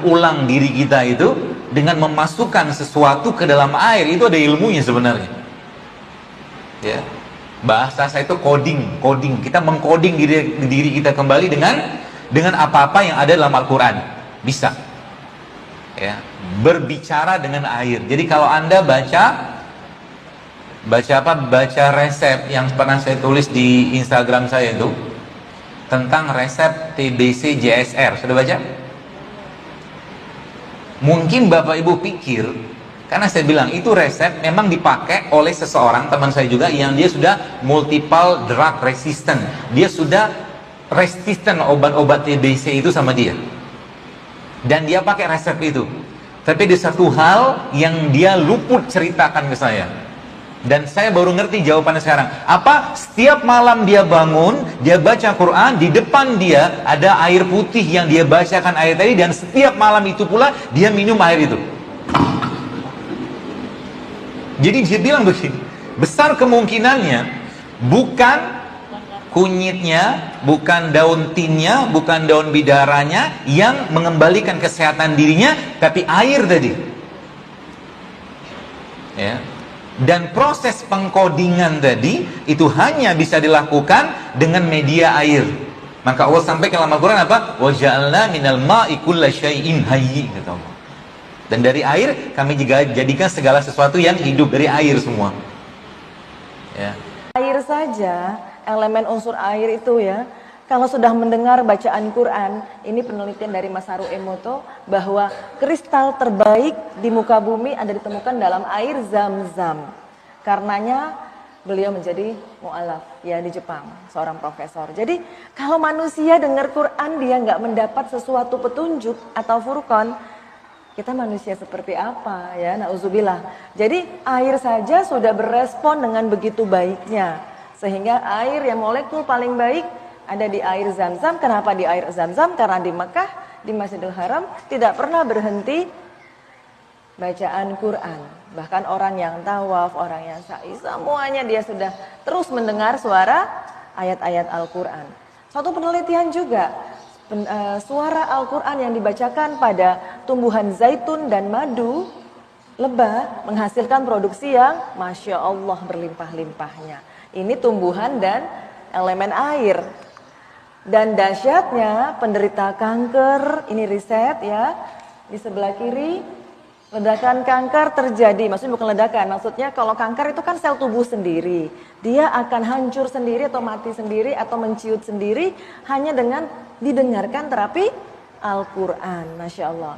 ulang diri kita itu dengan memasukkan sesuatu ke dalam air. Itu ada ilmunya sebenarnya. Ya. Bahasa saya itu coding. Kita mengcoding diri kita kembali dengan apa-apa yang ada dalam Al-Quran. Bisa. Ya. Berbicara dengan air. Jadi kalau Anda baca resep yang pernah saya tulis di Instagram saya itu tentang resep TBC JSR, sudah baca? Mungkin Bapak Ibu pikir, karena saya bilang itu resep memang dipakai oleh seseorang, teman saya juga, yang dia sudah multiple drug resistant, dia sudah resisten obat-obat TBC itu sama dia, dan dia pakai resep itu. Tapi ada satu hal yang dia luput ceritakan ke saya, dan saya baru ngerti jawabannya sekarang. Apa? Setiap malam dia bangun, dia baca Quran, di depan dia ada air putih yang dia bacakan ayat tadi, dan setiap malam itu pula dia minum air itu. Jadi dia bilang begini, besar kemungkinannya bukan kunyitnya, bukan daun tinnya, bukan daun bidaranya yang mengembalikan kesehatan dirinya, tapi air tadi. Ya. Dan proses pengkodingan tadi itu hanya bisa dilakukan dengan media air. Maka Allah sampaikan dalam Al-Quran apa? Wa ja'alna minal ma'i kulla syai'in hayy, kata Allah. Dan dari air kami juga jadikan segala sesuatu yang hidup, dari air semua. Ya. Air saja, elemen unsur air itu ya, kalau sudah mendengar bacaan Quran, ini penelitian dari Mas Haru Emoto, bahwa kristal terbaik di muka bumi ada ditemukan dalam air Zam-Zam. Karenanya beliau menjadi mu'alaf ya di Jepang, seorang profesor. Jadi kalau manusia dengar Quran dia nggak mendapat sesuatu petunjuk atau furqan, kita manusia seperti apa ya, na'udzubillah. Jadi air saja sudah berespon dengan begitu baiknya, sehingga air yang molekul paling baik ada di air Zam-Zam. Kenapa di air Zam-Zam? Karena di Mekah, di Masjidil Haram tidak pernah berhenti bacaan Quran. Bahkan orang yang tawaf, orang yang sa'i, semuanya dia sudah terus mendengar suara ayat-ayat Al-Quran. Suatu penelitian juga, suara Al-Quran yang dibacakan pada tumbuhan zaitun dan madu lebah menghasilkan produksi yang Masya Allah berlimpah-limpahnya. Ini tumbuhan dan elemen air. Dan dahsyatnya penderita kanker, ini riset ya, di sebelah kiri, ledakan kanker terjadi, maksudnya bukan ledakan, maksudnya kalau kanker itu kan sel tubuh sendiri, dia akan hancur sendiri atau mati sendiri atau menciut sendiri hanya dengan didengarkan terapi Al-Quran, Masya Allah.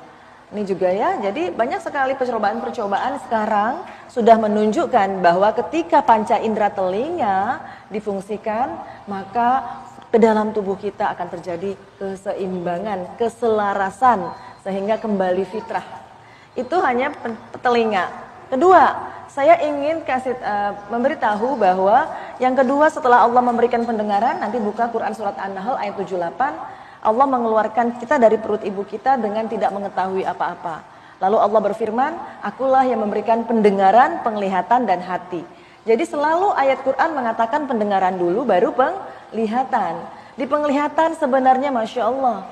Ini juga ya, jadi banyak sekali percobaan-percobaan sekarang sudah menunjukkan bahwa ketika panca indera telinga difungsikan, maka ke dalam tubuh kita akan terjadi keseimbangan, keselarasan, sehingga kembali fitrah. Itu hanya telinga. Kedua, saya ingin memberitahu bahwa yang kedua setelah Allah memberikan pendengaran, nanti buka Quran surat An-Nahl ayat 78, Allah mengeluarkan kita dari perut ibu kita dengan tidak mengetahui apa-apa. Lalu Allah berfirman, akulah yang memberikan pendengaran, penglihatan, dan hati. Jadi selalu ayat Quran mengatakan pendengaran dulu, baru penglihatan. Di penglihatan sebenarnya Masya Allah,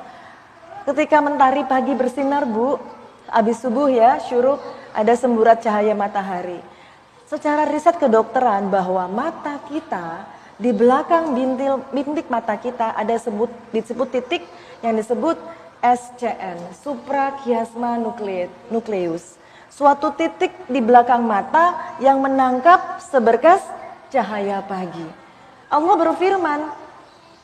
ketika mentari pagi bersinar Bu, habis subuh ya, syuruk, ada semburat cahaya matahari. Secara riset kedokteran bahwa mata kita, di belakang bintik mata kita ada disebut titik yang disebut SCN, suprachiasma nucleus. Suatu titik di belakang mata yang menangkap seberkas cahaya pagi. Allah berfirman,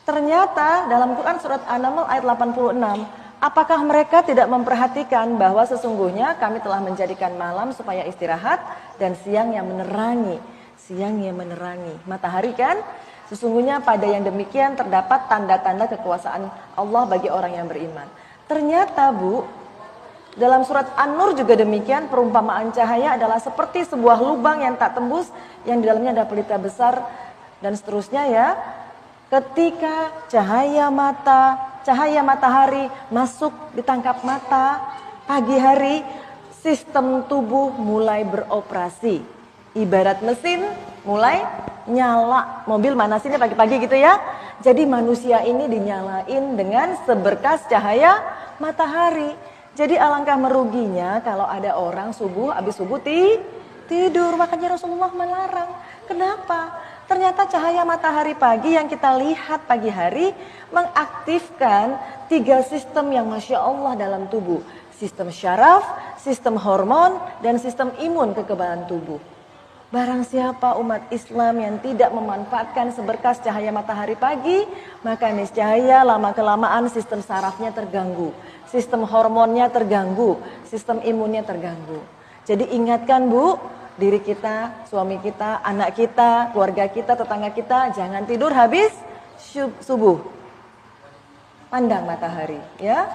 ternyata dalam Quran surat An-Naml ayat 86, apakah mereka tidak memperhatikan bahwa sesungguhnya kami telah menjadikan malam supaya istirahat dan siang yang menerangi. Siang yang menerangi. Matahari kan? Sesungguhnya pada yang demikian terdapat tanda-tanda kekuasaan Allah bagi orang yang beriman. Ternyata Bu, dalam surat An-Nur juga demikian, perumpamaan cahaya adalah seperti sebuah lubang yang tak tembus, yang di dalamnya ada pelita besar, dan seterusnya ya. Ketika cahaya matahari masuk ditangkap mata pagi hari, sistem tubuh mulai beroperasi. Ibarat mesin mulai nyala, mobil manasinnya pagi-pagi gitu ya. Jadi manusia ini dinyalain dengan seberkas cahaya matahari. Jadi alangkah meruginya kalau ada orang habis subuh tidur. Makanya Rasulullah melarang. Kenapa? Ternyata cahaya matahari pagi yang kita lihat pagi hari mengaktifkan 3 sistem yang Masya Allah dalam tubuh. Sistem syaraf, sistem hormon, dan sistem imun kekebalan tubuh. Barang siapa umat Islam yang tidak memanfaatkan seberkas cahaya matahari pagi, maka niscaya lama-kelamaan sistem sarafnya terganggu, sistem hormonnya terganggu, sistem imunnya terganggu. Jadi ingatkan Bu, diri kita, suami kita, anak kita, keluarga kita, tetangga kita, jangan tidur habis subuh. Pandang matahari, ya.